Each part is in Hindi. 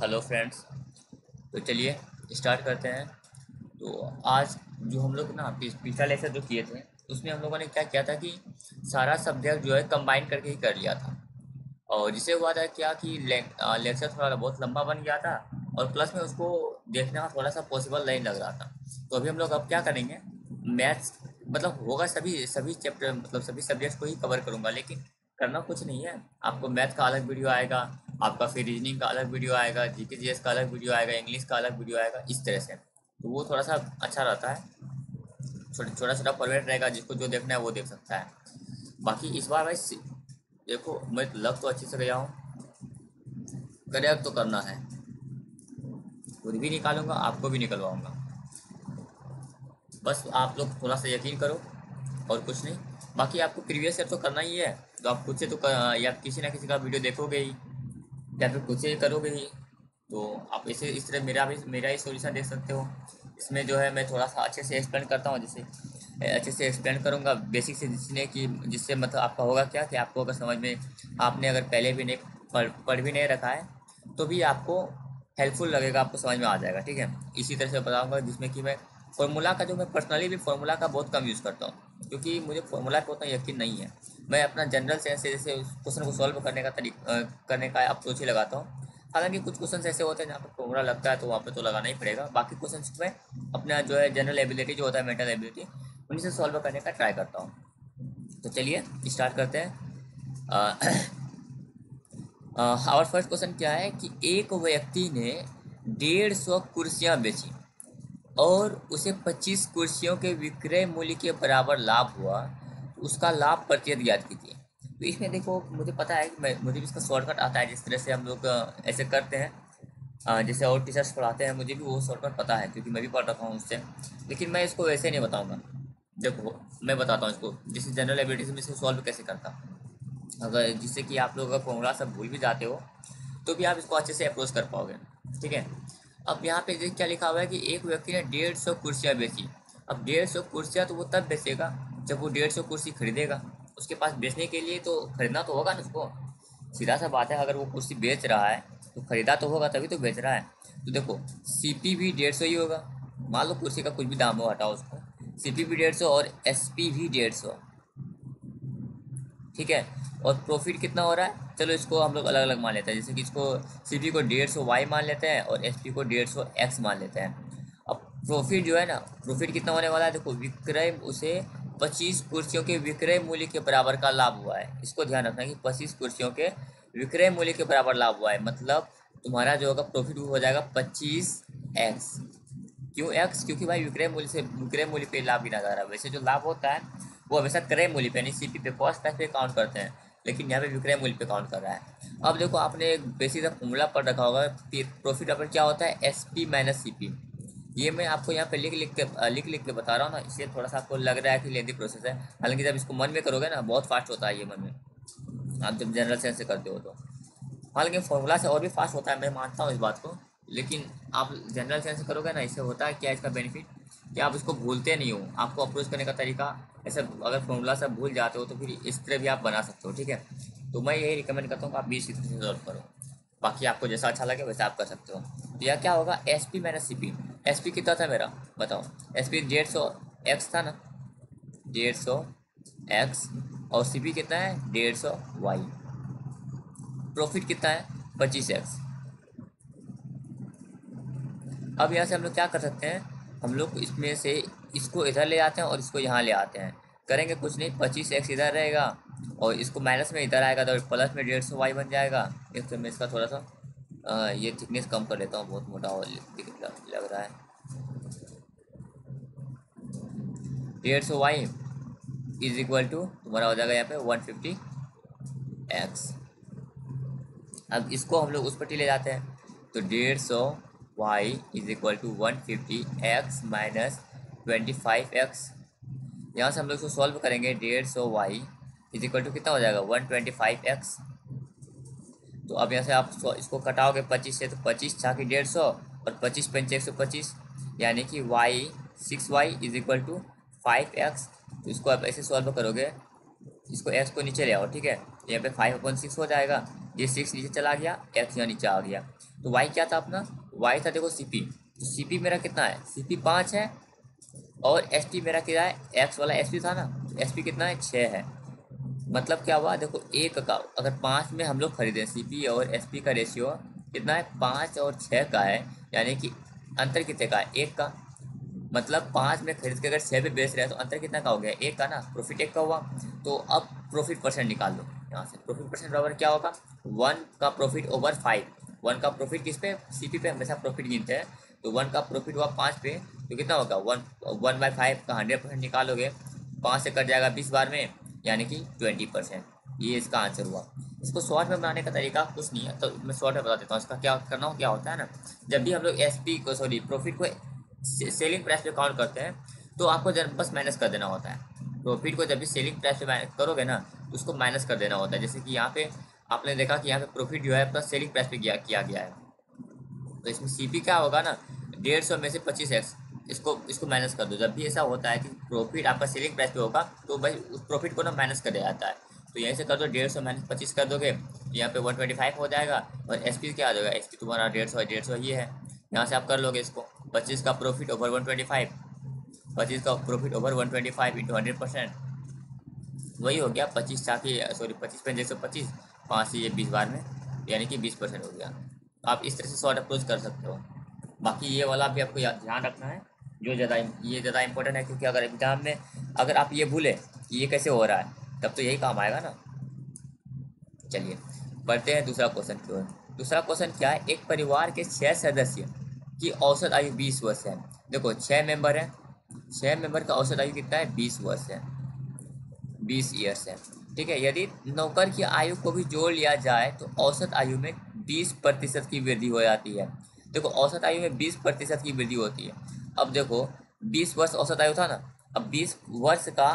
Hello friends. तो चलिए स्टार्ट करते हैं। तो आज जो हम लोग ना पिछला लेक्चर जो किए थे उसमें हम लोगों ने क्या किया था कि सारा सब्जेक्ट जो है कंबाइन करके ही कर लिया था। और जिससे हुआ था क्या कि लेक्चर थोड़ा बहुत लंबा बन गया था और प्लस में उसको देखना थोड़ा सा पॉसिबल नहीं लग रहा था। तो अभी हम लोग अब क्या करेंगे, मैथ्स मतलब होगा सभी सभी चैप्टर मतलब सभी सब्जेक्ट्स को ही कवर करूंगा, लेकिन करना कुछ नहीं है। आपको मैथ का अलग वीडियो आएगा, आपका फिर रीजनिंग का अलग वीडियो आएगा, जीके जीएस का अलग वीडियो आएगा, इंग्लिश का अलग वीडियो आएगा, इस तरह से। तो वो थोड़ा सा अच्छा रहता है, छोटा छोटा छोटा फॉर्मेट रहेगा, जिसको जो देखना है वो देख सकता है। बाकी इस बार भाई देखो, मैं लग तो अच्छे से गया हूँ, करेक्ट तो करना है। खुद भी निकालूंगा, आपको भी निकलवाऊंगा। बस आप लोग थोड़ा सा यकीन करो और कुछ नहीं। बाकी आपको प्रीवियस ईयर तो करना ही है, तो आप खुद से तो या किसी ना किसी का वीडियो देखोगे ही या फिर खुद से ही करोगे ही। तो आप इसे इस तरह मेरा ही सॉल्यूशन देख सकते हो। इसमें जो है मैं थोड़ा सा अच्छे से एक्सप्लेन करता हूँ, जैसे अच्छे से एक्सप्लेन करूँगा बेसिक से, जिससे मतलब आपका होगा क्या कि आपको अगर समझ में, आपने अगर पहले भी नहीं पढ़ भी नहीं रखा है तो भी आपको हेल्पफुल लगेगा, आपको समझ में आ जाएगा। ठीक है, इसी तरह से बताऊँगा जिसमें कि मैं फॉर्मूला का, जो मैं पर्सनली भी फार्मूला का बहुत कम यूज़ करता हूँ, क्योंकि मुझे फार्मूला पे उतना यकीन नहीं है। मैं अपना जनरल सेंस से जैसे क्वेश्चन को सॉल्व करने का अप्रोच ही लगाता हूँ। हालांकि कुछ क्वेश्चन ऐसे होते हैं जहाँ पर फॉर्मूला लगता है, तो वहाँ पे तो लगाना ही पड़ेगा। बाकी क्वेश्चन में अपना जो है जनरल एबिलिटी जो होता है, मेंटल एबिलिटी, उन्हीं से सॉल्व करने का ट्राई करता हूँ। तो चलिए स्टार्ट करते हैं। आवर फर्स्ट क्वेश्चन क्या है कि एक व्यक्ति ने 150 कुर्सियाँ बेची और उसे 25 कुर्सियों के विक्रय मूल्य के बराबर लाभ हुआ, तो उसका लाभ प्रतिशत ज्ञात कीजिए। तो इसमें देखो, मुझे पता है कि मुझे भी इसका शॉर्टकट आता है, जिस तरह से हम लोग ऐसे करते हैं। जैसे और टीचर्स पढ़ाते हैं, मुझे भी वो शॉर्टकट पता है क्योंकि मैं भी पढ़ रखा हूँ उससे। लेकिन मैं इसको वैसे नहीं बताऊँगा। देखो मैं बताता हूँ इसको, जैसे जनरल एबिलिटी से मैं इसको सॉल्व कैसे करता, अगर जिससे कि आप लोग अगर फॉर्मूला सब भूल भी जाते हो तो भी आप इसको अच्छे से अप्रोच कर पाओगे। ठीक है, अब यहाँ पे देख क्या लिखा हुआ है कि एक व्यक्ति ने 150 कुर्सियाँ बेची। अब 150 कुर्सियाँ तो वो तब बेचेगा जब वो 150 कुर्सी खरीदेगा। उसके पास बेचने के लिए तो खरीदना तो होगा ना उसको। सीधा सा बात है, अगर वो कुर्सी बेच रहा है तो खरीदा तो होगा, तभी तो बेच रहा है। तो देखो, सीपी भी 150 ही होगा। मान लो कुर्सी का कुछ भी दाम हो, हटाओ उसको, सीपी भी 150 और एसपी भी 150। ठीक है, और प्रॉफिट कितना हो रहा है, चलो इसको हम लोग अलग अलग मान लेते हैं। जैसे कि इसको सीपी को 150 वाई मान लेते हैं और एसपी को 150 एक्स मान लेते हैं। अब प्रॉफिट जो है ना, प्रॉफिट कितना होने वाला है, देखो विक्रय उसे 25 कुर्सियों के विक्रय मूल्य के बराबर का लाभ हुआ है। इसको ध्यान रखना कि 25 कुर्सियों के विक्रय मूल्य के बराबर लाभ हुआ है, मतलब तुम्हारा जो होगा प्रॉफिट वो हो जाएगा 25x। क्यों एक्स, क्योंकि भाई विक्रय मूल्य पे लाभ गिना जा रहा है। वैसे जो लाभ होता है वो हमेशा क्रय मूल्य पे यानी सीपी पे, कॉस्ट प्राइस पे काउंट करते हैं, लेकिन यहाँ पे विक्रय मूल्य पे काउंट कर रहा है। अब देखो, आपने एक बेसिक सा फॉर्मूला पढ़ रखा होगा, प्रॉफिट अपन क्या होता है, S P minus C P. ये मैं आपको यहाँ पे लिख लिख के बता रहा हूँ ना, इसलिए थोड़ा सा आपको लग रहा है कि लेंदी प्रोसेस है। हालांकि जब इसको मन में करोगे ना, बहुत फास्ट होता है ये मन में, आप जब जनरल सेंस से करते हो तो। हालांकि फॉर्मूला से और भी फास्ट होता है, मैं मानता हूँ इस बात को, लेकिन आप जनरल सेंस से करोगे ना, इससे होता है क्या, इसका बेनिफिट कि आप इसको भूलते नहीं हो। आपको अप्रोच करने का तरीका ऐसा, अगर फॉर्मूला सब भूल जाते हो तो फिर इस तरह भी आप बना सकते हो। ठीक है, तो मैं यही रिकमेंड करता हूँ कि आप भी इसी तरह से सॉल्व करो। बाकी आपको जैसा अच्छा लगे वैसा आप कर सकते हो। तो यह क्या होगा, S P minus C P. S P कितना था मेरा, बताओ। एस पी 150 था ना, 150 एक्स, और सी पी कितना है, 150 वाई। प्रॉफिट कितना है, 25x। अब यहाँ से हम लोग क्या कर सकते हैं, हम लोग इसमें से इसको इधर ले आते हैं और इसको यहाँ ले आते हैं। करेंगे कुछ नहीं, 25x इधर रहेगा और इसको माइनस में इधर आएगा तो प्लस में 150y बन जाएगा। एक तो मैं इसका थोड़ा सा ये थिकनेस कम कर लेता हूँ, बहुत मोटा लग रहा है। 150y इज इक्वल टू तुम्हारा हो जाएगा यहाँ पे 150x। अब इसको हम लोग उस पर ले जाते हैं, तो 150y is equal to 150x minus 25x। यहाँ से हम लोग इसको सॉल्व करेंगे, 150y इज इक्वल टू कितना हो जाएगा, 125x। तो अब यहाँ से आप इसको कटाओगे 25 से, तो 25 छा की 150 और 25 पंचे 125, यानी कि y 6y is equal to 5x। तो इसको आप ऐसे सॉल्व करोगे, इसको एक्स को नीचे ले आओ, ठीक है। यहाँ पे 5/6 हो जाएगा, ये 6 नीचे चला गया, एक्स यहाँ नीचे आ गया। तो वाई क्या था अपना, वाई था देखो सी पी। तो सी पी मेरा कितना है, सी पी 5 है, और एस टी मेरा क्या है, एक्स वाला एस पी था ना, तो एस पी कितना है, 6 है। मतलब क्या हुआ देखो, एक का अगर 5 में हम लोग खरीदें, सी पी और एस पी का रेशियो कितना है, 5 और 6 का है, यानी कि अंतर कितने का है, एक का। मतलब 5 में खरीद के अगर 6 पे बेच रहे हैं तो अंतर कितना का हो गया, एक का ना, प्रॉफिट एक का हुआ। तो अब प्रॉफिट परसेंट निकाल लो यहाँ से, प्रॉफिट परसेंट बराबर क्या होगा, 1 का प्रॉफिट ओवर 5। 1 का प्रॉफिट किस पे, सीपी पे हमेशा प्रॉफिट गिनते हैं। तो 1 का प्रॉफिट हुआ 5 पे, तो कितना होगा, 1/5 का 100% निकालोगे, 5 से कट जाएगा 20 बार में, यानी कि 20%। ये इसका आंसर हुआ। इसको शॉर्ट में बनाने का तरीका कुछ नहीं है, तो मैं शॉर्ट में बता देता हूँ। इसका क्या करना हो, क्या होता है ना, जब भी हम लोग एस पी को, सॉरी, प्रॉफिट को सेलिंग प्राइस पे काउंट करते हैं, तो आपको बस माइनस कर देना होता है। प्रॉफिट को जब भी सेलिंग प्राइस पे करोगे ना, तो उसको माइनस कर देना होता है। जैसे कि यहाँ पे आपने देखा कि यहाँ पे प्रॉफिट जो है अपना सेलिंग प्राइस पे किया गया है, तो इसमें सीपी क्या होगा ना, 150 में से 25x, इसको माइनस कर दो। जब भी ऐसा होता है कि प्रॉफिट आपका सेलिंग प्राइस पे होगा, तो भाई उस प्रॉफिट को ना माइनस कर दिया जाता है। तो यहीं से कर दो, 150 माइनस 25 कर दोगे, यहाँ पे 125 हो जाएगा। और एस पी क्या आ जाएगा, एस पी तुम्हारा 150 ये है, यहाँ से आप कर लोगे इसको, 25 का प्रॉफिट ओवर 125, 25 का प्रॉफिट ओवर 125 इंटू 100%, वही हो गया 25 चाकी, सॉरी 25 5 से ये 20 बार में, यानी कि 20% हो गया। आप इस तरह से शॉर्ट अप्रोच कर सकते हो। बाकी ये वाला भी आपको ध्यान रखना है, जो ज़्यादा इंपॉर्टेंट है, क्योंकि अगर एग्जाम में अगर आप ये भूले कि ये कैसे हो रहा है, तब तो यही काम आएगा ना। चलिए बढ़ते हैं दूसरा क्वेश्चन की ओर। दूसरा क्वेश्चन क्या है, एक परिवार के 6 सदस्य की औसत आयु 20 वर्ष है। देखो 6 मेंबर हैं, 6 मेंबर का औसत आयु कितना है, 20 वर्ष है, 20 ईयर्स है, ठीक है। यदि नौकर की आयु को भी जोड़ लिया जाए तो औसत आयु में 20% की वृद्धि हो जाती है। देखो औसत आयु में 20% की वृद्धि होती है। अब देखो 20 वर्ष औसत आयु था ना, अब 20 वर्ष का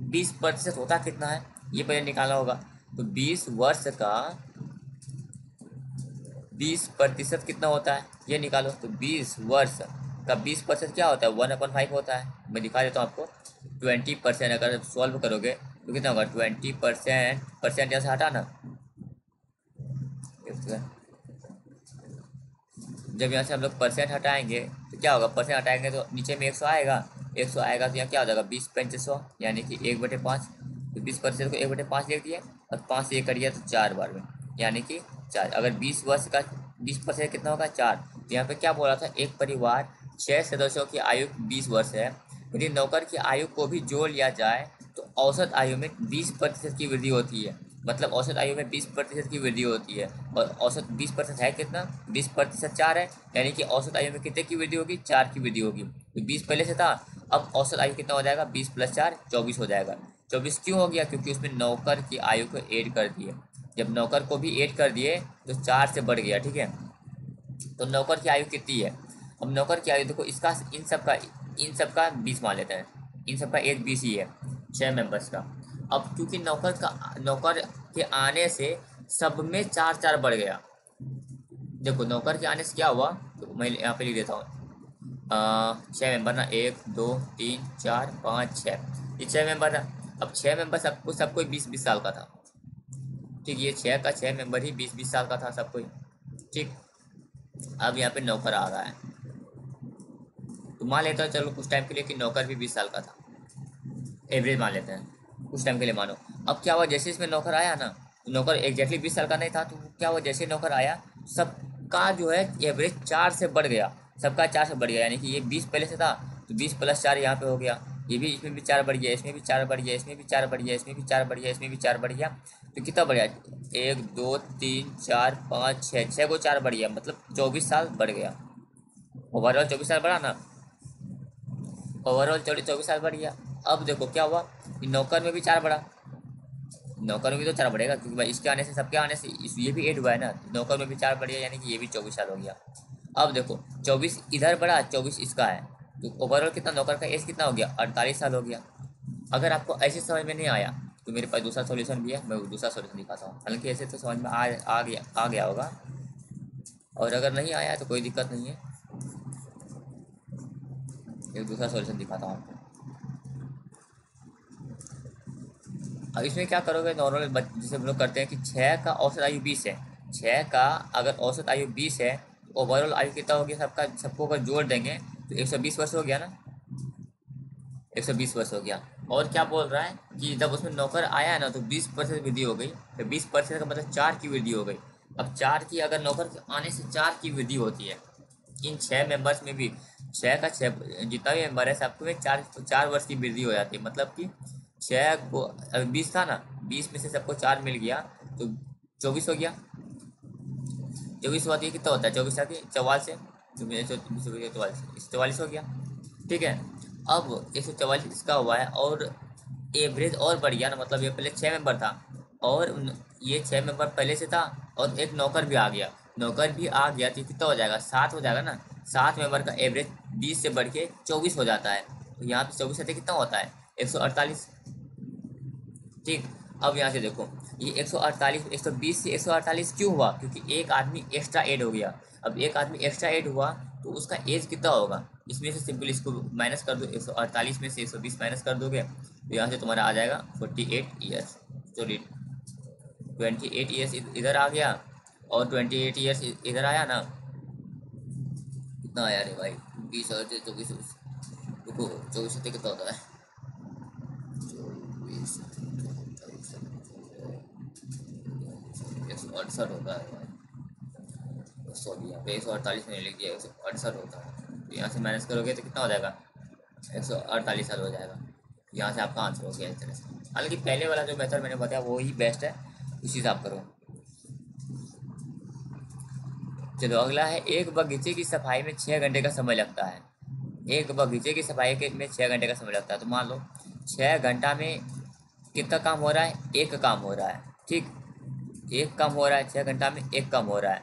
20% होता कितना है, ये पहले निकालना होगा। तो 20 वर्ष का 20% कितना होता है, ये निकालो। तो 20 वर्ष का 20% क्या होता है, 1/5 होता है। मैं दिखा देता हूँ आपको। 20% अगर सॉल्व करोगे तो कितना होगा, 20%, परसेंट यहाँ से हटाना, जब यहाँ से हम लोग परसेंट हटाएंगे तो क्या होगा, परसेंट हटाएंगे तो नीचे में 100 आएगा, 100 आएगा तो यहाँ क्या हो जाएगा, 20×500, यानी कि 1/5। तो 20% को 1/5 लिख दिया, और 5 से 1 कट गया तो 4 बार में, यानी कि 4। अगर 20 वर्ष का 20% कितना होगा, 4। तो यहाँ पे क्या बोला था, एक परिवार 6 सदस्यों की आयु 20 वर्ष है, यदि नौकर की आयु को भी जोड़ लिया जाए तो औसत आयु में 20% की वृद्धि होती है। मतलब औसत आयु में 20% की वृद्धि होती है, और औसत 20% है कितना, 20% 4 है, यानी कि औसत आयु में कितने की वृद्धि होगी, 4 की वृद्धि होगी। तो 20 पहले से था, अब औसत आयु कितना हो जाएगा, 20 + 4 24 हो जाएगा। 24 क्यों हो गया, क्योंकि उसमें नौकर की आयु को ऐड कर दिए। जब नौकर को भी ऐड कर दिए तो 4 से बढ़ गया, ठीक है। तो नौकर की आयु कितनी है, अब नौकर की आयु देखो, इसका इन सब का 20 मान लेते हैं, इन सब का एज 20 ही है, 6 मेंबर्स का। अब क्योंकि नौकर के आने से सब में 4 बढ़ गया। देखो नौकर के आने से क्या हुआ, तो मैं यहाँ पे लिख देता हूँ, 6 मेंबर ना, 1 2 3 4 5 6, ये 6 मेंबर ना। अब 6 मेंबर सबको 20-20 साल का था, ठीक। ये 6 का 6 मेंबर ही 20-20 साल का था सबको, ठीक। अब यहाँ पे नौकर आ रहा है, तो मान लेता हूँ चलो कुछ टाइम के लिए कि नौकर भी 20 साल का था, एवरेज मान लेते हैं कुछ टाइम के लिए, मानो। अब क्या हुआ, जैसे इसमें नौकर आया ना, तो नौकर एग्जैक्टली 20 साल का नहीं था, तो क्या हुआ, जैसे नौकर आया सबका जो है एवरेज 4 से बढ़ गया, सबका 4 से बढ़ गया, यानी कि ये 20 पहले से था, तो 20 + 4 यहाँ पे हो गया, ये भी, इसमें भी 4 बढ़ गया, इसमें भी 4 बढ़ गया, इसमें भी 4 बढ़ गया, इसमें भी 4 बढ़ गया, इसमें भी 4 बढ़ गया। तो कितना बढ़ गया, 1 2 3 4 5 6, 6 को 4 बढ़ गया, मतलब 24 साल बढ़ गया। ओवरऑल 24 साल बढ़ा ना, ओवरऑल 24 साल बढ़ गया। अब देखो क्या हुआ कि नौकर में भी 4 बढ़ा, नौकर में भी तो 4 बढ़ेगा, क्योंकि भाई इसके आने से सबके आने से ये भी ऐड हुआ है ना, नौकर में भी 4 बढ़ गया, यानी कि ये भी 24 साल हो गया। अब देखो 24 इधर बढ़ा, 24 इसका है, तो ओवरऑल कितना, नौकर का एज कितना हो गया, 48 साल हो गया। अगर आपको ऐसे समझ में नहीं आया तो मेरे पास दूसरा सॉल्यूशन भी है, मैं वो दूसरा सॉल्यूशन दिखाता हूँ। हालांकि ऐसे तो समझ में आ गया होगा, और अगर नहीं आया तो कोई दिक्कत नहीं है, एक दूसरा सॉल्यूशन दिखाता हूँ आपको। अब इसमें क्या करोगे, नॉर्मल जैसे हम लोग करते हैं कि 6 का औसत आयु 20 है, 6 का अगर औसत आयु 20 है तो ओवरऑल आयु कितना हो गया सबका, सबको अगर जोड़ देंगे तो 120 वर्ष हो गया ना, 120 वर्ष हो गया। और क्या बोल रहा है कि जब उसमें नौकर आया है ना तो 20% वृद्धि हो गई, तो 20% का मतलब 4 की वृद्धि हो गई। अब 4 की, अगर नौकर आने से 4 की वृद्धि होती है इन 6 मेंबर्स में भी, 6 का 6 जितना भी मेंबर है सबको में 4 वर्ष की वृद्धि हो जाती है। मतलब कि 6 को, अगर 20 था ना, 20 में से सबको 4 मिल गया तो 24 हो गया। 24 हुआ तो ये कितना होता है, 24 आके 44 से, जो मेरे 44 हो गया। ठीक है। अब 144 इसका हुआ है और एवरेज और बढ़ गया ना, मतलब ये पहले 6 मेंबर था और ये 6 मेंबर पहले से था और एक नौकर भी आ गया, नौकर भी आ गया तो कितना हो जाएगा, 7 हो जाएगा ना। 7 मेंबर का एवरेज 20 से बढ़ के 24 हो जाता है, तो यहाँ पे 24 से कितना होता है, 148। ठीक। अब यहाँ से देखो, ये 148, 120 से 148 क्यों हुआ, क्योंकि एक आदमी एक्स्ट्रा ऐड हो गया। अब एक आदमी एक्स्ट्रा ऐड हुआ तो उसका एज कितना होगा, इसमें से सिंपल इसको माइनस कर दो, 148 में से 120 माइनस कर दोगे तो यहाँ से तुम्हारा आ जाएगा 48 ईयर्स, सॉरी 28 ईयर्स इधर आ गया और 28 ईयर्स इधर आया ना। कितना आया रे भाई, 20 और 24, रुको 24 से कितना होता है, 24 168 होता है, सॉरी यहाँ पे 148 मैंने लिख दिया, 168 होता है। तो यहाँ से माइनस करोगे तो कितना हो जाएगा, 148 साल हो जाएगा। यहाँ से आपका आंसर हो गया इस तरह से। हालांकि पहले वाला जो मेथड मैंने बताया वो ही बेस्ट है, उसी से आप करो। चलो अगला है, एक बगीचे की सफाई में 6 घंटे का समय लगता है। एक बगीचे की सफाई के में 6 घंटे का समय लगता है, तो मान लो 6 घंटा में कितना काम हो रहा है, एक काम हो रहा है। ठीक, एक काम हो रहा है, 6 घंटा में एक काम हो रहा है।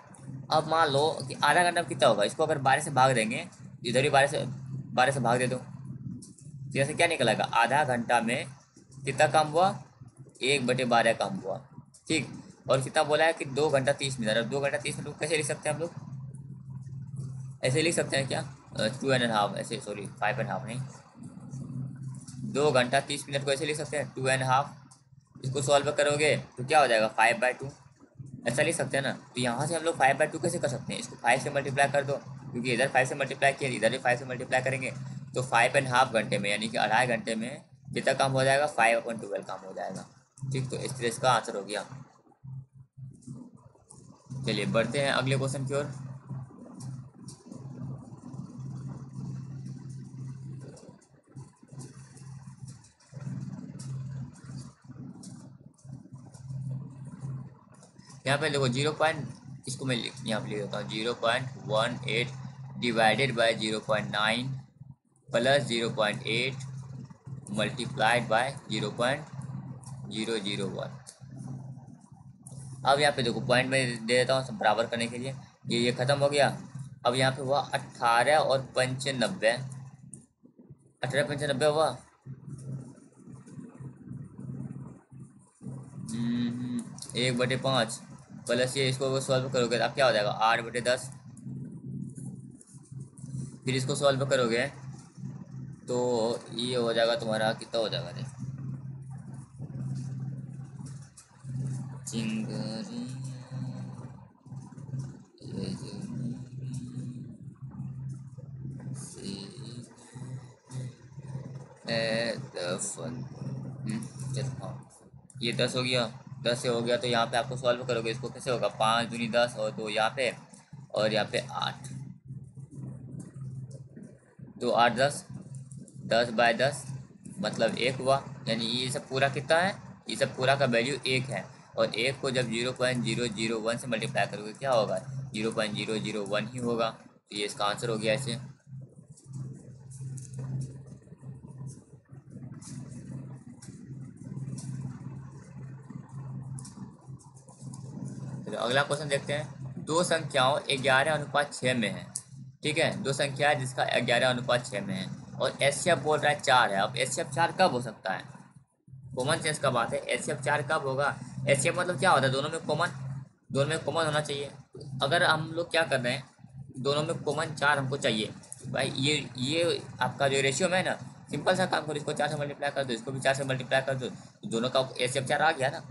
अब मान लो कि आधा घंटा में कितना होगा, इसको अगर 12 से भाग देंगे, इधर भी 12 से भाग दे दो, जैसे क्या निकलेगा, आधा घंटा में कितना काम हुआ, 1/12 काम हुआ। ठीक। और कितना बोला है कि 2 घंटा 30 मिनट, और 2 घंटा 30 मिनट को कैसे लिख सकते हैं हम लोग, ऐसे लिख सकते हैं क्या, 2.5 ऐसे, सॉरी 5.5 नहीं, 2 घंटा 30 मिनट को ऐसे लिख सकते हैं 2.5। इसको सॉल्व करोगे तो क्या हो जाएगा, 5/2, ऐसा लिख सकते हैं ना। तो यहाँ से हम लोग 5/2 कैसे कर सकते हैं, इसको 5 से मल्टीप्लाई कर दो, क्योंकि इधर 5 से मल्टीप्लाई किया, इधर भी 5 से मल्टीप्लाई करेंगे तो 5.5 घंटे में, यानी कि 2.5 घंटे में कितना काम हो जाएगा, 5/12 काम हो जाएगा। ठीक, तो इस तरह इसका आंसर हो गया। चलिए बढ़ते हैं अगले क्वेश्चन की ओर। यहाँ पे देखो 0. इसको मैं यहाँ पे लिख देता हूँ, 0.18 divided by 0.9 plus 0.8 multiplied by 0.001। अब यहाँ पे देखो पॉइंट में दे देता हूँ सब बराबर करने के लिए, ये खत्म हो गया। अब यहाँ पे हुआ 18 और 95, 18 95 हुआ, 1/5 प्लस ये, इसको सॉल्व करोगे तो अब क्या हो जाएगा, 8/10। फिर इसको सॉल्व करोगे तो ये हो जाएगा तुम्हारा, कितना हो जाएगा रे, चिंगरी चलो हाँ, ये 10 हो गया, 10 से हो गया तो यहाँ पे आपको सॉल्व करोगे इसको, कैसे होगा, 5 दूनी 10 और 2 यहाँ पे और यहाँ पे 8, तो 8 10, 10/10 मतलब 1 हुआ। यानी ये सब पूरा कितना है, ये सब पूरा का वैल्यू 1 है, और 1 को जब 0.001 से मल्टीप्लाई करोगे क्या होगा, 0.001 ही होगा। तो ये इसका आंसर हो गया ऐसे। तो अगला क्वेश्चन देखते हैं, दो संख्याओं 11:6 में है। ठीक है, दो संख्या है जिसका 11:6 में है और एचसीएफ बोल रहा है 4 है। अब एचसीएफ 4 कब हो सकता है, कॉमन सेंस का बात है, एचसीएफ 4 कब होगा, एचसीएफ मतलब क्या होता है, दोनों में कॉमन, दोनों में कॉमन होना चाहिए। अगर हम लोग क्या कर रहे हैं, दोनों में कॉमन 4 हमको चाहिए भाई, ये आपका जो रेशियो में है ना, सिंपल सा काम करो, इसको 4 से मल्टीप्लाई कर दो, इसको भी 4 से मल्टीप्लाई कर दो, तो दोनों का एस एफ 4 आ गया ना।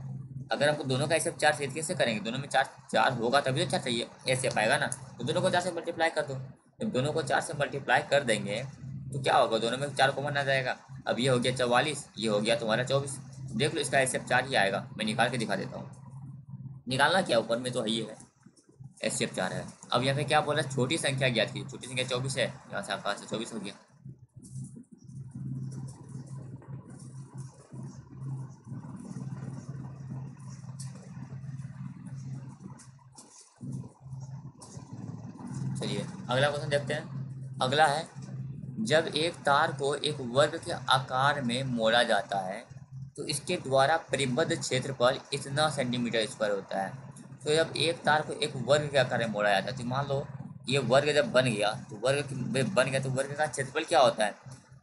अगर हमको दोनों का एस एफ 4 सेट कैसे करेंगे, दोनों में 4 4 होगा तभी तो 4 चाहिए एस एफ आएगा ना। तो दोनों को 4 से मल्टीप्लाई कर दो। जब दोनों को 4 से मल्टीप्लाई कर देंगे तो क्या होगा, दोनों में 4 कॉमन आ जाएगा। अब ये हो गया 44, ये हो गया तुम्हारा 24। देख लो इसका एस एफ 4 ही आएगा। मैं निकाल के दिखा देता हूँ। निकालना क्या, ऊपर में तो है ही है, एस एफ 4 है। अब यहाँ पे क्या बोला, छोटी संख्या ज्ञात की, छोटी संख्या 24 है, यहाँ से आपका 24 हो गया। चलिए अगला क्वेश्चन देखते हैं। अगला है, जब एक तार को एक वर्ग के आकार में मोड़ा जाता है तो इसके द्वारा परिबद्ध क्षेत्रफल इतना सेंटीमीटर स्क्वायर होता है। तो जब एक तार को एक वर्ग के आकार में मोड़ा जाता है, तो मान लो ये वर्ग जब बन गया, तो बन गया तो वर्ग का क्षेत्रफल क्या होता है,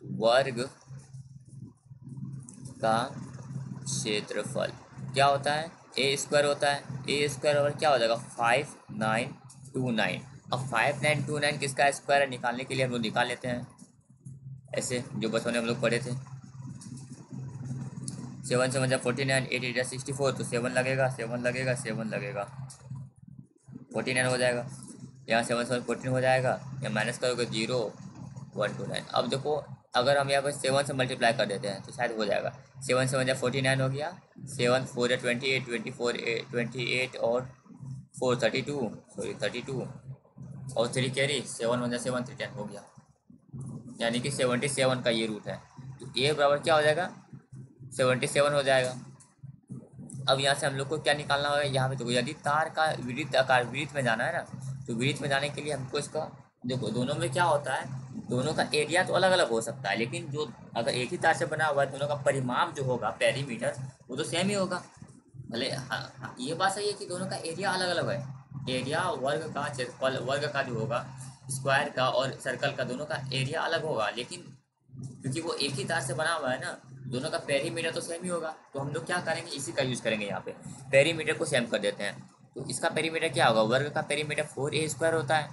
वर्ग का क्षेत्रफल क्या होता है, ए स्क्वायर होता है। ए स्क्वायर और क्या हो जाएगा 5929। अब 5929 किसका स्क्वायर है, निकालने के लिए हम लोग निकाल लेते हैं ऐसे, जो बचपन में हम लोग पढ़े थे। 7 7 49, 8 8 64, तो 7 लगेगा, 7 लगेगा, 7 लगेगा, 49 हो जाएगा। यहाँ 7 7 14 हो जाएगा, या माइनस करोगे 0 129। अब देखो अगर हम यहाँ पर 7 से मल्टीप्लाई कर देते हैं तो शायद हो जाएगा। 7 7 49 हो गया, 7 4 28, 24 28 और 4 32, सॉरी 32 और 3 कैरी, 7 1 7 3 10 हो गया। यानी कि 77 का ये रूट है। तो ए बराबर क्या हो जाएगा 77 हो जाएगा। अब यहाँ से हम लोग को क्या निकालना होगा, यहाँ पे देखो यदि तार का विद्युत आकार विद्युत में जाना है ना, तो विद्युत में जाने के लिए हमको इसका देखो, दोनों में क्या होता है, दोनों का एरिया तो अलग अलग हो सकता है, लेकिन जो अगर एक ही तार से बना हुआ है दोनों का परिमाप जो होगा पेरीमीटर वो तो सेम ही होगा। भले हाँ, ये बात सही है कि दोनों का एरिया अलग अलग है। एरिया वर्ग का क्षेत्रफल वर्ग का जो होगा, स्क्वायर का और सर्कल का, दोनों का एरिया अलग होगा, लेकिन क्योंकि वो एक ही तार से बना हुआ है ना, दोनों का पेरीमीटर तो सेम ही होगा। तो हम लोग क्या करेंगे, इसी का यूज़ करेंगे, यहाँ पे पेरीमीटर को सेम कर देते हैं। तो इसका पेरीमीटर क्या होगा, वर्ग का पेरीमीटर 4a स्क्वायर होता है,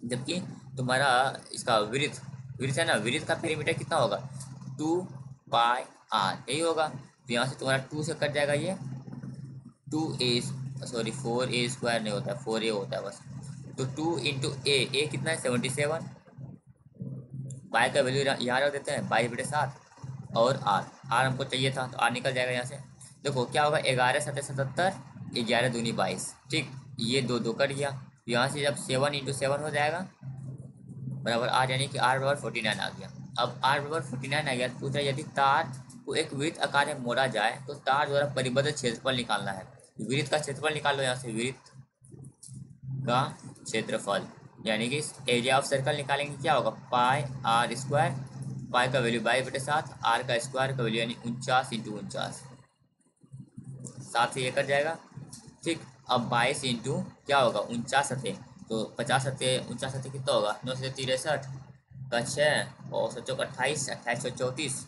जबकि तुम्हारा इसका विड्थ विड्थ है ना, विड्थ का पेरीमीटर कितना होगा 2 पाई आर, यही होगा। तो यहाँ से तुम्हारा 2 से कट जाएगा ये 2a, सॉरी 4a स्क्वायर नहीं होता है, 4a होता है बस। तो 2 इंटू ए कितना है 77, पाई का वैल्यू यहाँ रख देते हैं, 22/7, और आर हमको चाहिए था तो आर निकल जाएगा यहाँ से। देखो क्या होगा, 11 7 77, 11 दूनी 22, ठीक, ये दो दो कट गया। तो यहाँ से जब 7 इंटू 7 हो जाएगा बराबर आर, यानी कि आर बराबर 49 आ गया। अब आर बराबर 49 आ गया तो पूछा यदि तार को एक वृत्त आकार में मोड़ा जाए तो तार द्वारा परिबद्ध क्षेत्रफल निकालना है। वृत्त का क्षेत्रफल निकाल लो यहाँ से, वृत्त का क्षेत्रफल यानी कि एरिया ऑफ सर्कल निकालेंगे, क्या होगा पाई आर स्क्वायर, पाई का वैल्यू 22/7, आर का स्क्वायर का वैल्यू यानी 49 इंटू 49, 7 से ये कट जाएगा, ठीक। अब 22 इंटू क्या होगा 49 सतह, तो 50 सतह 49 सतह कितना होगा 9 से 63 का 6 और 7 28, 2834,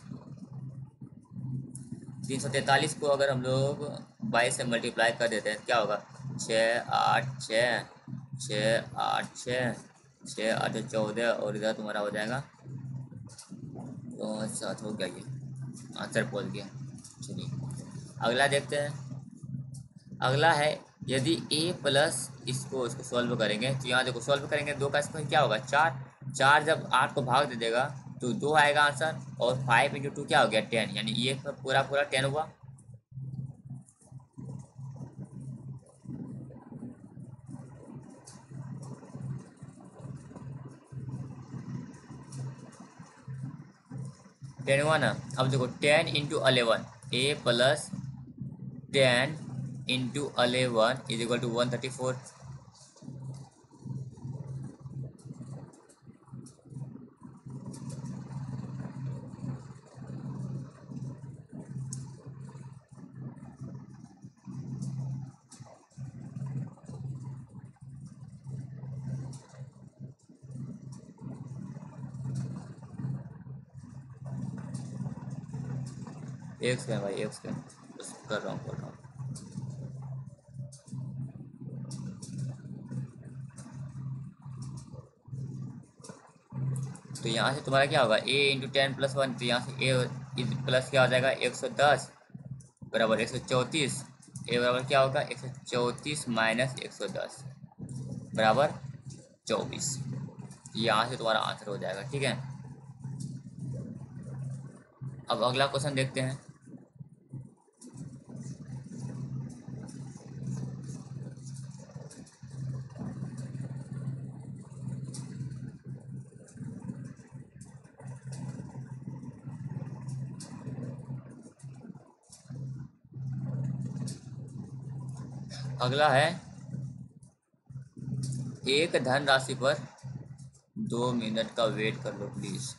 343 को अगर हम लोग 22 से मल्टीप्लाई कर देते हैं क्या होगा 6 8 6 6 8 6 6 8 14, और इधर तुम्हारा हो जाएगा तो 7 हो गया, ये आंसर पहुंच गया। चलिए अगला देखते हैं। अगला है, यदि a प्लस इसको सॉल्व करेंगे तो यहाँ देखो सॉल्व करेंगे, 2 का स्क्वायर क्या होगा 4, 4 जब 8 को भाग दे देगा तो 2 आएगा आंसर, और 5 इंटू 2 क्या हो गया 10, यानी ये पूरा पूरा 10 हुआ। टेन हुआ ना। अब देखो 10 into 11, A plus 10 into 11 is equal to 134। एक सेकंड भाई, एक सेकंड, बस कर रहा हूँ। तो यहाँ से तुम्हारा क्या होगा a इंटू 10 प्लस 1, तो यहाँ से प्लस क्या हो जाएगा 110 बराबर 134। ए बराबर क्या होगा 134 माइनस 110 बराबर 24। यहाँ से तुम्हारा आंसर हो जाएगा। ठीक है, अब अगला क्वेश्चन देखते हैं। अगला है एक धन राशि पर 2 मिनट का वेट कर लो प्लीज।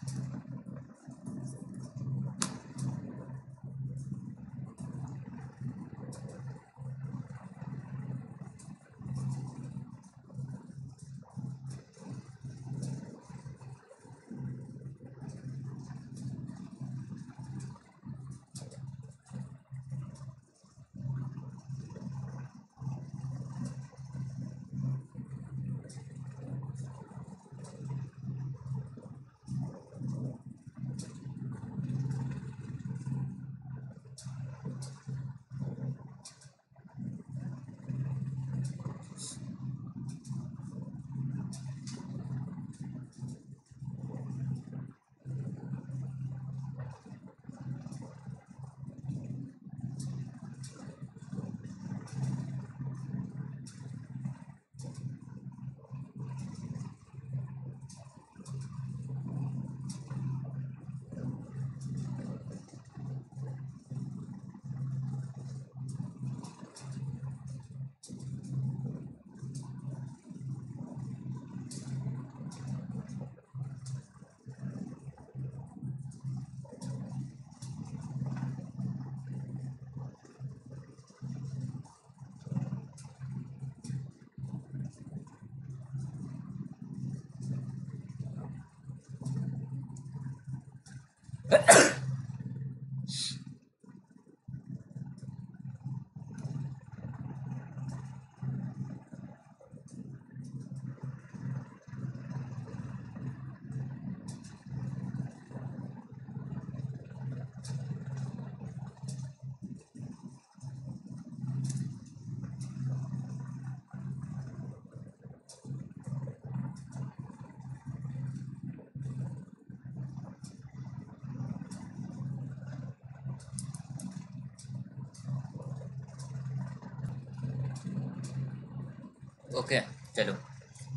ओके चलो,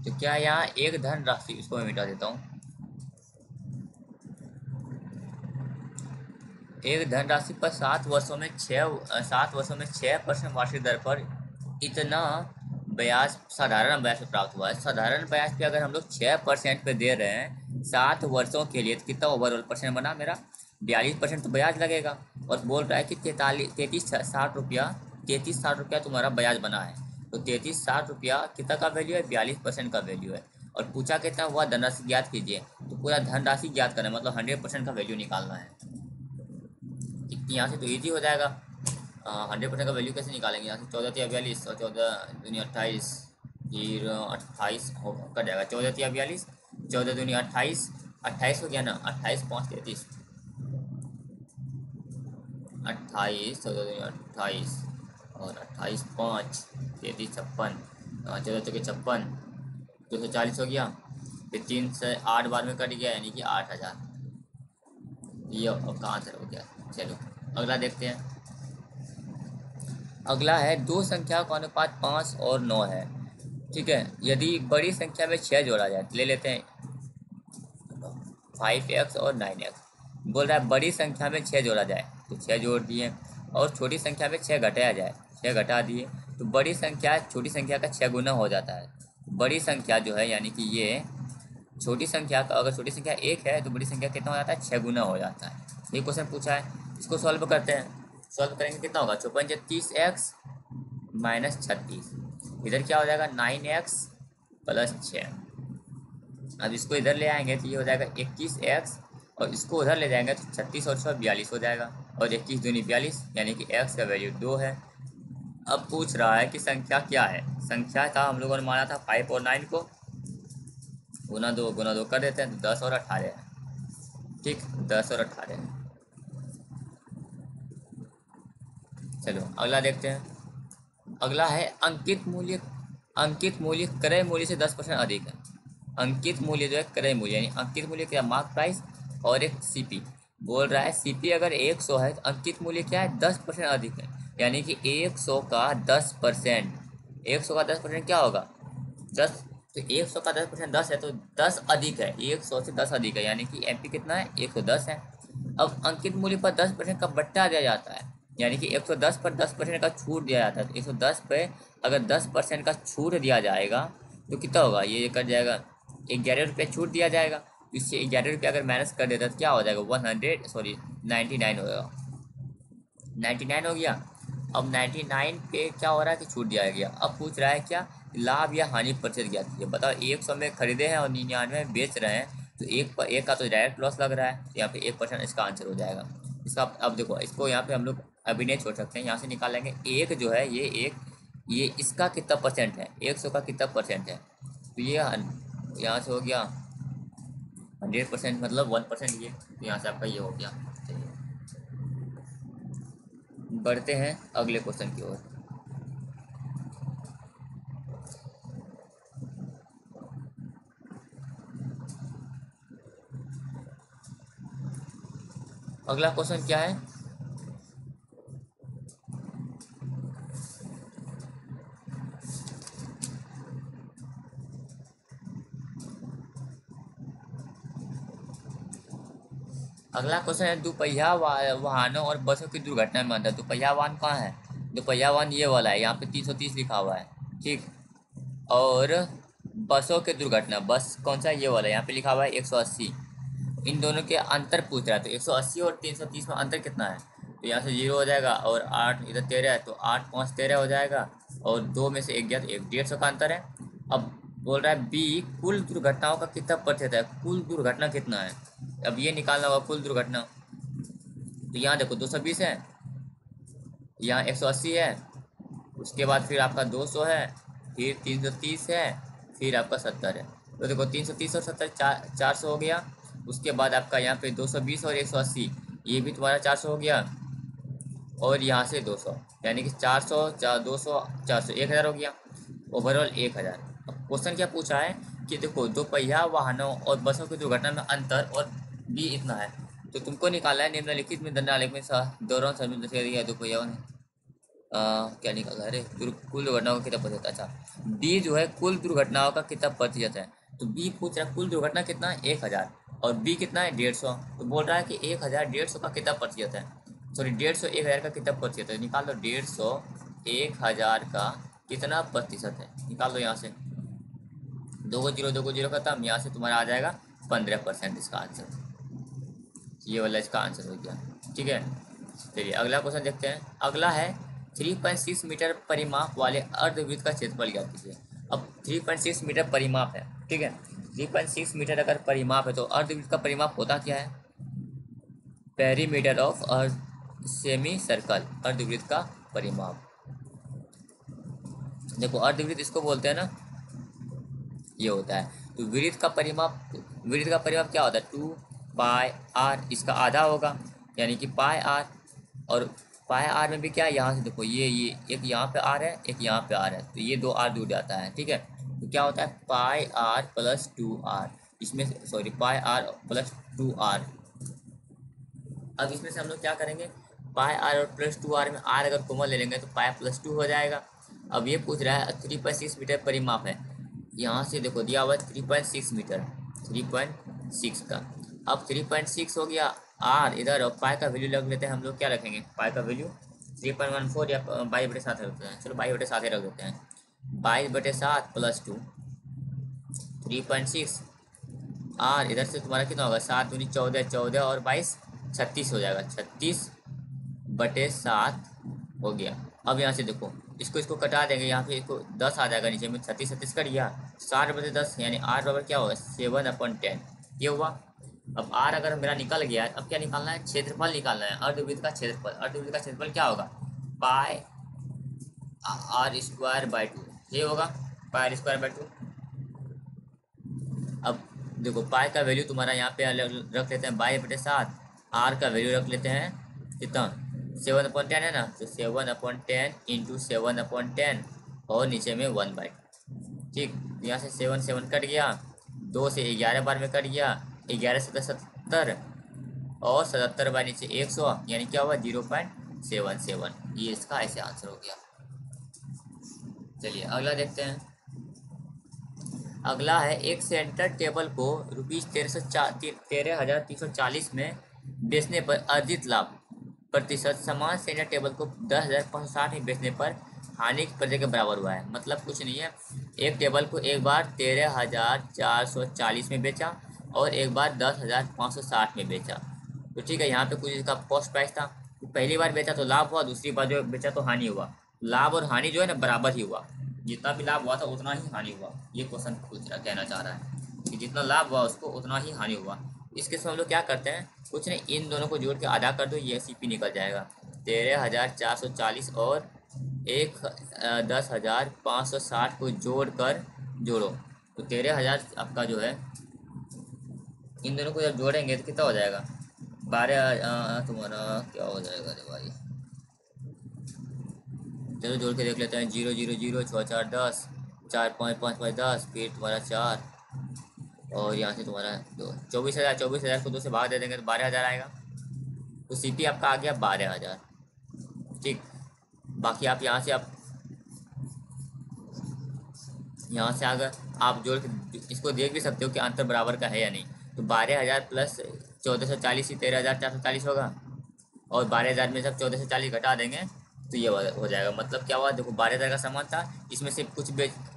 तो क्या यहाँ एक धन राशि, इसको मैं मिटा देता हूँ। एक धनराशि पर 7 वर्षों में 6% वार्षिक दर पर इतना ब्याज साधारण ब्याज पे प्राप्त हुआ है। साधारण ब्याज पे अगर हम लोग 6% पे दे रहे हैं 7 वर्षों के लिए, तो कितना ओवरऑल परसेंट बना मेरा 42% तो ब्याज लगेगा। और बोल रहा है कि 3360 रुपया तुम्हारा ब्याज बना है। तो 3360 रुपया कितना का वैल्यू है, 42% का वैल्यू है। और पूछा कितना हुआ धनराशि ज्ञात कीजिए, तो पूरा धनराशि ज्ञात करना मतलब 100% का वैल्यू निकालना है। यहाँ से तो ईजी हो जाएगा। 100% का वैल्यू कैसे निकालेंगे, यहाँ से 14×42 और 14×28 फिर 28 हो कट जाएगा। 14×42 14×28 28 हो गया ना, 28×5 33 28 14×28 और 28×5 56 14×56 240 हो गया। फिर 3 से 8 बार में कट गया यानी कि 8000। ये आपका आंसर हो गया। चलो अगला देखते हैं। अगला है दो संख्याओं का अनुपात 5 और 9 है। ठीक है, यदि बड़ी संख्या में 6 जोड़ा जाए, ले लेते हैं 5x और 9x। बोल रहा है बड़ी संख्या में 6 जोड़ा जाए, तो 6 जोड़ दिए। और छोटी संख्या में 6 घटाया जाए, 6 घटा दिए। तो बड़ी संख्या छोटी संख्या का 6 गुना हो जाता है। बड़ी संख्या जो है यानी कि ये छोटी संख्या का, अगर छोटी संख्या 1 है तो बड़ी संख्या कितना हो जाता है, 6 गुना हो जाता है। ये क्वेश्चन पूछा है, इसको सॉल्व करते हैं। सॉल्व करेंगे कितना होगा, 54×30x माइनस 36। इधर क्या हो जाएगा 9x प्लस 6। अब इसको इधर ले आएंगे तो ये हो जाएगा 21x, और इसको उधर ले जाएंगे तो 36 और 6 42 हो जाएगा। और 21 दूनी 42 यानी कि x का वैल्यू 2 है। अब पूछ रहा है कि संख्या क्या है। संख्या था, हम लोगों ने माना था 5 और 9 को गुना दो कर देते हैं, तो 10 और 18 है। ठीक, 10 और 18 है। चलो अगला देखते हैं। अगला है अंकित मूल्य। अंकित मूल्य क्रय मूल्य से 10% अधिक है। अंकित मूल्य जो है क्रय मूल्य यानी अंकित मूल्य क्या, मार्क प्राइस, और एक सीपी। बोल रहा है सीपी अगर 100 है तो अंकित मूल्य क्या है, 10% अधिक है। यानी कि 100 का 10%, 100 का 10% क्या होगा, 10। तो 100 का 10% 10 है, तो 10 अधिक है, 100 से 10 अधिक है, यानी कि एमपी कितना है, 110 है। अब अंकित मूल्य पर 10% का बट्टा दिया जाता है, यानी कि 110 पर 10% का छूट दिया जाता है। तो 110 पे अगर 10% का छूट दिया जाएगा तो कितना होगा, ये कर जाएगा 11 रुपये छूट दिया जाएगा। तो इससे 11 रुपये अगर माइनस कर देता तो क्या हो जाएगा, 99 हो जाएगा, 99 हो गया। अब 99 पे क्या हो रहा है कि छूट दिया गया। अब पूछ रहा है क्या, लाभ या हानि प्रतिशत ज्ञात कीजिए। बताओ 100 में खरीदे हैं और 99 में बेच रहे हैं, तो एक का तो डायरेक्ट लॉस लग रहा है, तो यहाँ पे 1% इसका आंसर हो जाएगा इसका। अब देखो इसको यहाँ पे हम लोग अभी नहीं छोड़ सकते हैं, यहाँ से निकाल लेंगे। एक जो है ये इसका कितना परसेंट है, 100 का कितना परसेंट है, तो ये यहाँ से हो गया 100%, मतलब 1%। ये तो यहाँ से आपका ये हो गया। चलिए बढ़ते हैं अगले क्वेश्चन की ओर। अगला क्वेश्चन क्या है, अगला क्वेश्चन है दोपहिया वाहनों और बसों की दुर्घटना में अंतर। दोपहिया वाहन कहाँ है, दोपहिया वाहन ये वाला है, यहाँ पे 330 लिखा हुआ है, ठीक। और बसों के दुर्घटना, बस कौन सा है, ये वाला, यहाँ पे लिखा हुआ है 180। इन दोनों के अंतर पूछ रहा है, तो 180 और 330 में अंतर कितना है, तो यहाँ से 0 हो जाएगा, और 8 इधर 13 है, तो 8 5 13 हो जाएगा, और 2 में से 1 गया तो 150 का अंतर है। अब बोल रहा है बी कुल दुर्घटनाओं का कितना प्रतिशत है, कुल दुर्घटना कितना है, अब ये निकालना होगा कुल दुर्घटना। तो यहाँ देखो 220 है, यहाँ 180 है, उसके बाद फिर आपका 200 है, फिर 330 है, फिर आपका 70 है। तो देखो 330 और 70 400 हो गया। उसके बाद आपका यहाँ पे 220 और 180, ये भी तुम्हारा 400 हो गया, और यहाँ से 200, यानी कि 400 200 400 1000 हो गया, ओवरऑल 1000। अब क्वेश्चन क्या पूछा है कि देखो दोपहिया वाहनों और बसों की दुर्घटना में अंतर, और बी इतना है, तो तुमको निकालना है निम्नलिखित में दंडालेख में दौरान सर्विस दिया दोपहिया वाहन क्या निकाला, अरे कुल दुर्घटनाओं का कितना प्रतिशत, अच्छा बी जो है कुल दुर्घटनाओं का कितना प्रतिशत है। तो बी पूछ रहा है कुल दुर्घटना कितना है, 1000, और बी कितना है 150। तो बोल रहा है कि 1000 150 का कितना प्रतिशत है, सॉरी 150 1000 का कितना प्रतिशत है, निकाल लो 150 1000 का कितना प्रतिशत है, निकाल लो यहाँ से, 2 को 0 खत्म, यहाँ से तुम्हारा आ जाएगा 15% इसका आंसर। ये वाला इसका आंसर हो गया, ठीक है। चलिए अगला क्वेश्चन देखते हैं। अगला है 3.6 मीटर परिमाप वाले अर्धवृत्त का क्षेत्रफल ज्ञात कीजिए। अब 3.6 मीटर परिमाप है, ठीक है, 3.6 मीटर अगर परिमाप है तो अर्धवृत्त का परिमाप होता क्या है, पेरीमीटर ऑफ अर्थ सेमी सर्कल, अर्धवृत्त का परिमाप। देखो अर्धवृत्त इसको बोलते हैं ना, ये होता है। तो वृत्त का परिमाप क्या होता है, 2 पाई आर, इसका आधा होगा, यानी कि पाई आर। और पाई आर में भी क्या है, यहाँ से देखो ये एक यहाँ पे आर है, एक यहाँ पे आर है, तो ये 2 आर दूर जाता है, ठीक है। तो क्या होता है पाई आर प्लस 2 आर, इसमें sorry pi R plus 2 R. अब इसमें से हम लोग क्या करेंगे, पाई आर और प्लस 2 आर में आर अगर कॉमन ले लेंगे तो पाई प्लस 2 हो जाएगा। अब ये पूछ रहा है 3.6 मीटर परिमाप है, यहाँ से देखो दिया हुआ है 3.6 मीटर, 3.6 का। अब 3.6 हो गया आर इधर, और पाई का वैल्यू रख लेते हैं हम लोग, क्या रखेंगे पाई का वैल्यू 3.14 या 22/7 रख देते हैं, चलो 22/7 रख देते हैं, 22/7 प्लस 2 3.6, आर इधर से तुम्हारा कितना होगा 7 दूनी 14, 14 और 22 36 हो जाएगा, 36/7 हो गया। अब यहाँ से देखो इसको कटा देंगे, यहाँ पे इसको 10 आ जाएगा, नीचे में 36 36 कर दिया, 60/10 यानी आर बराबर क्या होगा 7/10, ये हुआ। अब आर अगर मेरा निकल गया, अब क्या निकालना है, क्षेत्रफल निकालना है, अर्धवृत्त का क्षेत्रफल। अर्धवृत्त का क्षेत्रफल क्या होगा, पाई आर स्क्वायर बाई 2, ये होगा पाई आर स्क्वायर बाई 2। अब देखो पाई का वैल्यू तुम्हारा यहाँ पे रख लेते हैं 22/7, आर का वैल्यू रख लेते हैं कितना 7/10 है ना, तो 7/10 इंटू 7/10 और नीचे में 1/2। ठीक, यहाँ से 7 कट गया, 2 से 11 बार में कट गया, 11 से 70 और 77 बार नीचे 100, यानी क्या हुआ 0.77। ये इसका ऐसे आंसर हो गया। चलिए अगला देखते हैं। अगला है एक सेंटर टेबल को ₹13,340 में बेचने पर अर्जित लाभ प्रतिशत समान सेंटर टेबल को 10,560 में बेचने पर हानि की प्रतिशत के बराबर हुआ है। मतलब कुछ नहीं है, एक टेबल को एक बार 13,440 में बेचा और एक बार 10,560 में बेचा। तो ठीक है, यहाँ पे कुछ इसका कॉस्ट प्राइस था। तो पहली बार बेचा तो लाभ हुआ, दूसरी बार जो बेचा तो हानि हुआ। लाभ और हानि जो है ना बराबर ही हुआ, जितना भी लाभ हुआ था उतना ही हानि हुआ। ये क्वेश्चन पूछ रहा कहना चाह रहा है कि जितना लाभ हुआ उसको उतना ही हानि हुआ। इसके समय हम लोग क्या करते हैं, कुछ नहीं, इन दोनों को जोड़ के आधा कर दो, ये सीपी निकल जाएगा। 13,440 और 10,560 को जोड़ो तो 13,000 आपका जो है, इन दोनों को जब जोड़ेंगे तो कितना हो जाएगा 12। तुम्हारा क्या हो जाएगा रे भाई, चलो जोड़ के देख लेते हैं। 0 0 0 6 4 10, 4 5 5 5 10, फिर तुम्हारा 4 और यहाँ से तुम्हारा 24,000। 24,000 को 2 से भाग दे देंगे तो 12,000 आएगा। तो सीपी आपका आ गया 12,000। ठीक, बाकी आप यहाँ से अगर आप जोड़ के इसको देख भी सकते हो कि अंतर बराबर का है या नहीं। तो 12,000 प्लस 1440 ही 13,440 होगा, और 12,000 में जब 1440 घटा देंगे तो ये हो जाएगा। मतलब क्या हुआ, देखो 12,000 का सामान था, इसमें से कुछ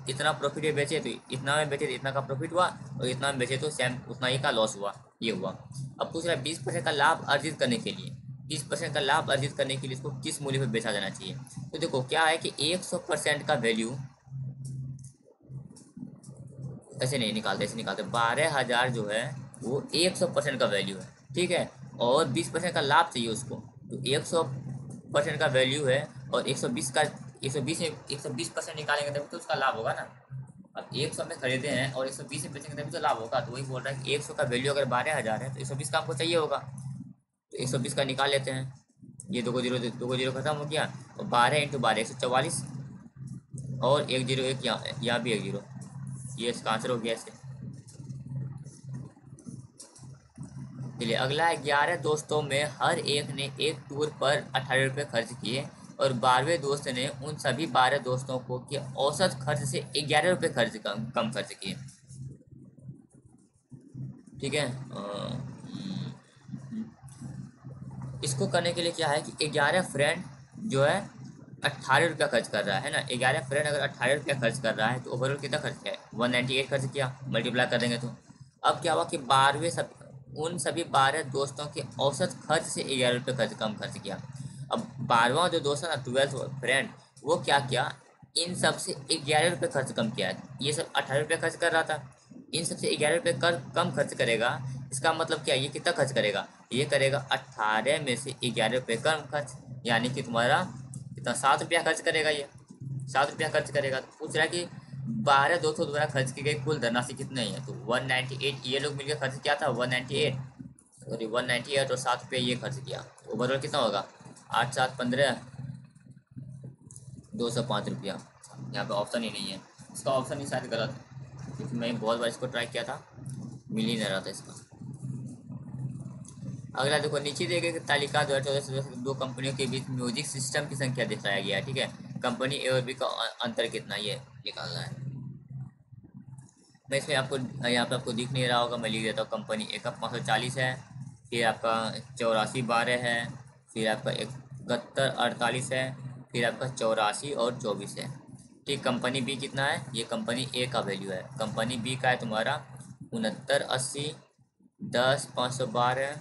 इतना प्रॉफिट में बेचे तो इतना में बेचे तो इतना का प्रॉफिट हुआ, और इतना में बेचे तो सेम उतना ही का लॉस हुआ। ये हुआ। अब पूछ रहा है 20% का लाभ अर्जित करने के लिए, 20% का लाभ अर्जित करने के लिए इसको किस मूल्य पर बेचा जाना चाहिए। तो देखो क्या है कि 100% का वैल्यू ऐसे नहीं निकालते, ऐसे निकालते। 12,000 जो है वो 100% का वैल्यू है, ठीक है, और 20% का लाभ चाहिए उसको। तो 100% का वैल्यू है और 120 का 120 में 120% निकालेंगे तभी तो उसका लाभ होगा ना। अब 100 में खरीदे हैं और 120 में बेचेंगे तभी तो लाभ होगा। तो वही बोल रहा है कि 100 का वैल्यू अगर 12,000 है तो 120 का आपको चाहिए होगा। तो 120 का निकाल लेते हैं। ये 2 को 0 खत्म हो गया, और 12 इंटू 12 144, और 1 0 1 यहाँ भी 1 0, ये इसका आंसर हो गया ऐसे। चलिए अगला है 11 दोस्तों में हर एक ने एक टूर पर 18 रुपये खर्च किए और 12वें दोस्त ने उन सभी 12 दोस्तों को के औसत खर्च से 11 रुपये कम खर्च किए। ठीक है, इसको करने के लिए क्या है कि 11 फ्रेंड जो है 18 रुपया खर्च कर रहा है ना। 11 फ्रेंड अगर 18 रुपया खर्च कर रहा है तो ओवरऑल कितना खर्च किया है, 198 खर्च किया। मल्टीप्लाई कर देंगे तो अब क्या हुआ कि 12वें उन सभी 12 दोस्तों के औसत खर्च से 11 रुपये कम खर्च किया। अब 12वां जो दोस्त है ना, 12th फ्रेंड, वो क्या किया, इन सब से 11 रुपये खर्च कम किया है। ये सब 18 रुपये खर्च कर रहा था, इन सबसे 11 रुपये कम खर्च करेगा। इसका मतलब क्या, ये कितना खर्च करेगा, ये करेगा 18 में से 11 रुपये कम खर्च, यानी कि तुम्हारा कितना 7 रुपया खर्च करेगा। ये 7 रुपया खर्च करेगा। तो पूछ रहा है कि 12 दोस्तों द्वारा खर्च की गई कुल धनराशि कितनी है। तो 198, ये लोग मिलकर खर्च किया था 198, सॉरी 198 और 7 रुपये ये खर्च किया। ओवरऑल कितना होगा 8 7 15, 205 रुपया। यहाँ पे ऑप्शन ही नहीं है, इसका ऑप्शन ही शायद गलत है, क्योंकि मैं बहुत बार इसको ट्राई किया था, मिल ही नहीं रहा था इसका। अगला देखो, नीचे दिए गए तालिका 2014 से 2 कंपनियों के बीच म्यूजिक सिस्टम की संख्या दिखाया गया है। ठीक है, कंपनी ए और बी का अंतर कितना, ये निकालना है। मैं इसमें आपको यहाँ पे आपको दिख नहीं रहा होगा, मैं लिख देता हूँ। कंपनी ए का 540 है, फिर आपका 84 12 है, फिर आपका 71 48 है, फिर आपका 84 और 24 है। ठीक, कंपनी बी कितना है, ये कंपनी ए का वैल्यू है। कंपनी बी का है तुम्हारा 69 80 10 512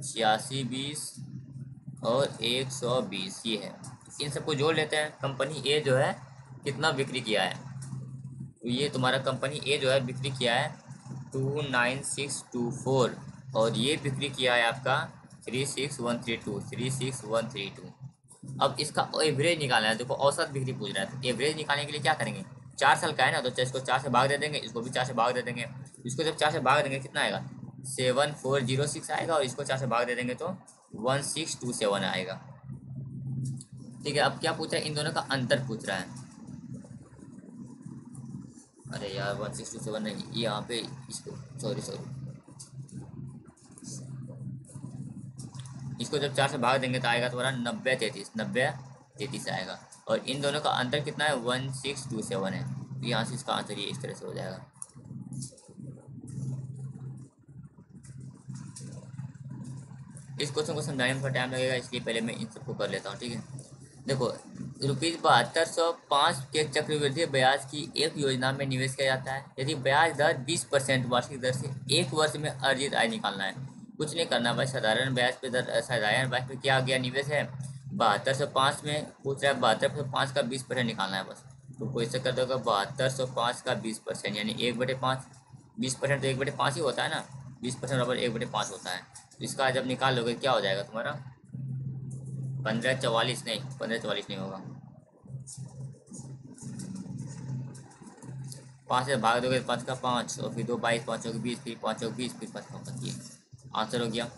86 20 और 120, ये है। इन सबको जोड़ लेते हैं। कंपनी ए जो है कितना बिक्री किया है, तो ये तुम्हारा कंपनी ए जो है बिक्री किया है 29624, और ये बिक्री किया है आपका 36132। अब इसका एवरेज निकालना है। देखो औसत बिक्री पूछ रहा है, तो एवरेज निकालने के लिए क्या करेंगे, 4 साल का है ना, तो इसको 4 से भाग दे देंगे, इसको भी 4 से भाग दे देंगे। इसको जब 4 से भाग देंगे कितना आएगा 7406 आएगा, और इसको 4 से भाग दे देंगे तो 1627 आएगा। ठीक है, अब क्या पूछ रहा है, इन दोनों का अंतर पूछ रहा है। अरे यार 1627 नहीं, यहाँ पे इसको सॉरी सॉरी, इसको जब 4 से भाग देंगे तो आएगा तुम्हारा 90 33 आएगा। और इन दोनों का अंतर कितना है, 1627 है। तो यहाँ से इसका आंसर ये इस तरह से हो जाएगा। इस क्वेश्चन को समझाने में थोड़ा टाइम लगेगा, इसलिए पहले मैं इन सबको कर लेता हूँ। ठीक है, देखो, ₹7205 के चक्रवृद्धि ब्याज की एक योजना में निवेश किया जाता है। यदि ब्याज दर 20% वार्षिक दर से एक वर्ष में अर्जित आय निकालना है। कुछ नहीं करना भाई, साधारण ब्याज पे साधारण ब्याज पे क्या गया निवेश है, 7205 में पूछ रहा है, 7205 का 20% निकालना है बस। तो कोई से कर दोगे 7205 का 20%, यानी 1/5। 20% तो 1/5 ही होता है ना, 20% बराबर 1/5 होता है। तो इसका जब निकाल लोगे क्या हो जाएगा तुम्हारा, 1544 नहीं, 1544 नहीं होगा, 5 से भाग दोगे, 5 का 5 और फिर 2 22, 5 चौक 20, फिर 5 चौक 20, फिर 5 का 25, आंसर हो गया।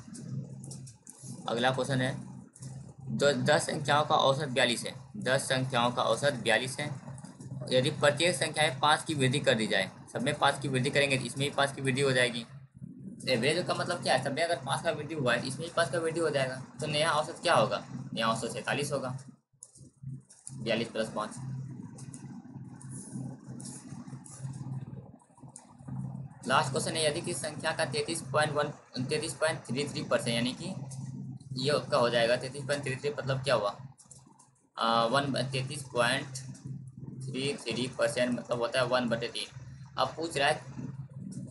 अगला क्वेश्चन है, 10 संख्याओं का औसत 42 है। 10 संख्याओं का औसत 42 है। यदि प्रत्येक संख्या में 5 की वृद्धि कर दी जाए, सब में 5 की वृद्धि करेंगे तो इसमें भी 5 की वृद्धि हो जाएगी। एवरेज का मतलब क्या है, सब में अगर 5 का वृद्धि हुआ है तो इसमें भी 5 का वृद्धि हो जाएगा। तो नया औसत क्या होगा, नया औसत 47 होगा, 42 + 5। लास्ट क्वेश्चन है, यदि किसी संख्या का 33.33% यानी कि ये का हो जाएगा 33.33, मतलब क्या हुआ, 33.33% मतलब होता है 1/3। अब पूछ रहा है,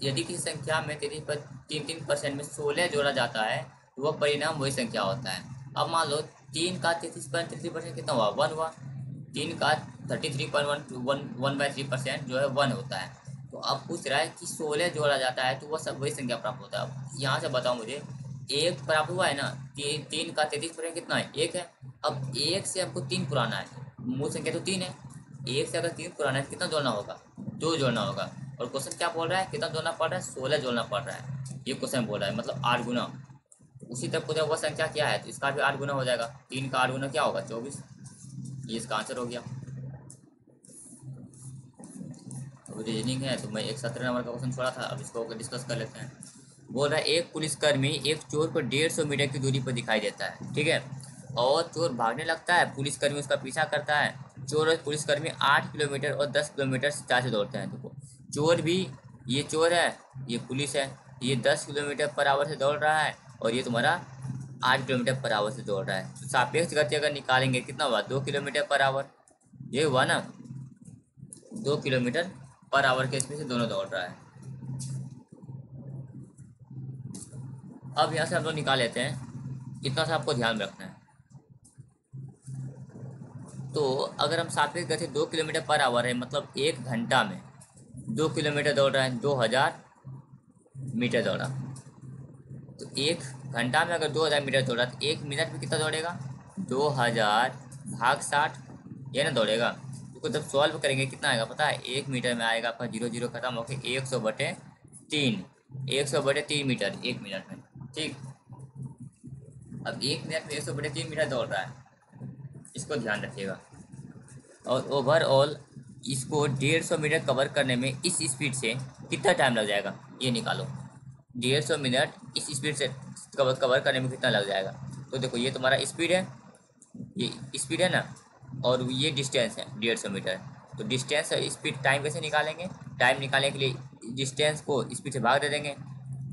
यदि किसी संख्या में 33.33% में 16 जोड़ा जाता है तो वह परिणाम वही संख्या होता है। अब मान लो 3 का 33.33% कितना हुआ, 1 हुआ। 3 का 33.1 जो है 1 होता है। तो अब पूछ रहा है कि 16 जोड़ा जाता है तो वह सब वही संख्या प्राप्त होता है। अब यहाँ से बताओ मुझे, एक प्राप्त हुआ है ना, 3 का 33% कितना है, 1 है। अब 1 से हमको 3 पुराना है, मूल संख्या तो 3 है। 1 से अगर 3 पुराना है तो कितना जोड़ना होगा, 2 जोड़ना होगा। और क्वेश्चन क्या बोल रहा है, कितना जोड़ना पड़ रहा है, 16 जोड़ना पड़ रहा है। ये क्वेश्चन बोल रहा है, मतलब 8 गुना। उसी तरह पूछा वह संख्या क्या है, तो इसका भी 8 गुना हो जाएगा। 3 का 8 गुना क्या होगा, 24। ये इसका आंसर हो गया। अब रीजनिंग है तो मैं एक 17 नंबर का क्वेश्चन छोड़ा था, अब इसको डिस्कस कर लेते हैं। बोल रहा है, एक पुलिसकर्मी एक चोर को 150 मीटर की दूरी पर दिखाई देता है। ठीक है, और चोर भागने लगता है, पुलिसकर्मी उसका पीछा करता है। चोर और पुलिसकर्मी 8 किलोमीटर और 10 किलोमीटर से दौड़ते हैं। देखो, चोर भी, ये चोर है, ये पुलिस है, ये 10 किलोमीटर पर आवर से दौड़ रहा है और ये तुम्हारा 8 किलोमीटर पर आवर से दौड़ रहा है। तो सापेक्ष गति अगर निकालेंगे कितना हुआ, 2 किलोमीटर पर आवर। ये हुआ ना, 2 किलोमीटर पर आवर के स्पीड से दोनों दौड़ रहा है। अब यहाँ से हम लोग निकाल लेते हैं, इतना सा आपको ध्यान रखना है। तो अगर हम सापेक्ष गति 2 किलोमीटर पर आवर है, मतलब 1 घंटा में 2 किलोमीटर दौड़ रहा है, 2000 मीटर दौड़ा। तो 1 घंटा में अगर 2000 मीटर दौड़ा तो 1 मिनट में कितना दौड़ेगा, 2000/60 ये ना दौड़ेगा। तो जब सॉल्व करेंगे कितना आएगा पता है, 1 मीटर में आएगा आपका 0 0 खत्म होकर 100/3, 100/3 मीटर 1 मिनट में। ठीक, अब 1 मिनट में 100/3 मीटर दौड़ रहा है, इसको ध्यान रखिएगा। और ओवरऑल इसको 150 मीटर कवर करने में इस स्पीड से कितना टाइम लग जाएगा, ये निकालो। 150 मिनट इस स्पीड से कवर करने में कितना लग जाएगा। तो देखो, ये तुम्हारा स्पीड है, ये स्पीड है ना, और ये डिस्टेंस है 150 मीटर। तो डिस्टेंस और स्पीड टाइम कैसे निकालेंगे, टाइम निकालने के लिए डिस्टेंस को स्पीड से भाग दे देंगे।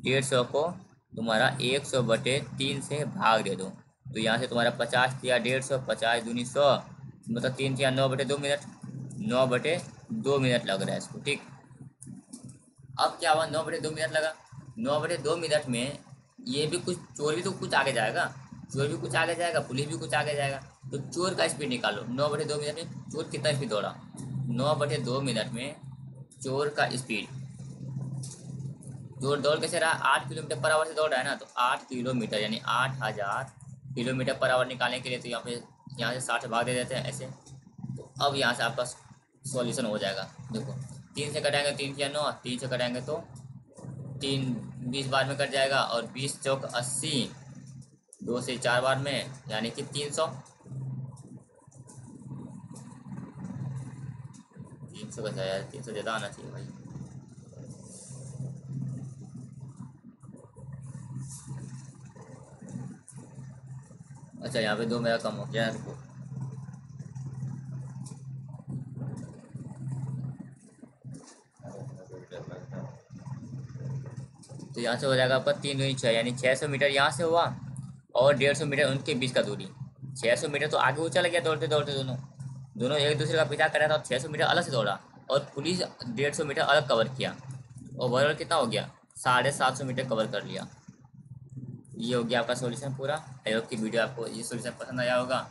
150 को तुम्हारा 100/3 से भाग दे दो। तो यहाँ से तुम्हारा 50 दिया 150, 50 दूनी 100, मतलब 3 या 9/2 मिनट, 9/2 मिनट लग रहा है इसको। ठीक, अब क्या हुआ, 9/2 मिनट लगा। 9/2 मिनट में ये भी कुछ, चोर भी तो कुछ आगे जाएगा, चोर भी कुछ आगे जाएगा, पुलिस भी कुछ आगे जाएगा। तो चोर का स्पीड निकालो, 9/2 मिनट में चोर कितना स्पीड दौड़ा, 9/2 मिनट में चोर का स्पीड, चोर दौड़ कैसे रहा, 8 किलोमीटर पर आवर से दौड़ रहा है ना, तो 8 किलोमीटर यानी 8000 किलोमीटर पर आवर निकालने के लिए तो यहाँ से 60 भाग दे देते हैं ऐसे। तो अब यहाँ से आपका सॉल्यूशन हो जाएगा। देखो, 3 से कटाएंगे, 3 या 9, 3 से कटाएंगे तो 3 20 बार में कट जाएगा, और 20 चौक 80, 2 से 4 बार में यानी कि 300। 300 का यार, 300 ज़्यादा आना चाहिए भाई। अच्छा यहाँ पे 2 मेरा कम हो गया है, रुको। तो यहाँ से हो जाएगा आपका 3 दूनी 6, यानी 600 मीटर यहाँ से हुआ और 150 मीटर उनके बीच का दूरी। 600 मीटर तो आगे वो चला गया दौड़ते दौड़ते, दोनों दोनों एक दूसरे का पीछा कर रहा था, और 600 मीटर अलग से दौड़ा, और पुलिस 150 मीटर अलग कवर किया। ओवरऑल कितना हो गया, 750 मीटर कवर कर लिया। ये हो गया आपका सॉल्यूशन पूरा। आई होप की वीडियो आपको ये सॉल्यूशन पसंद आया होगा।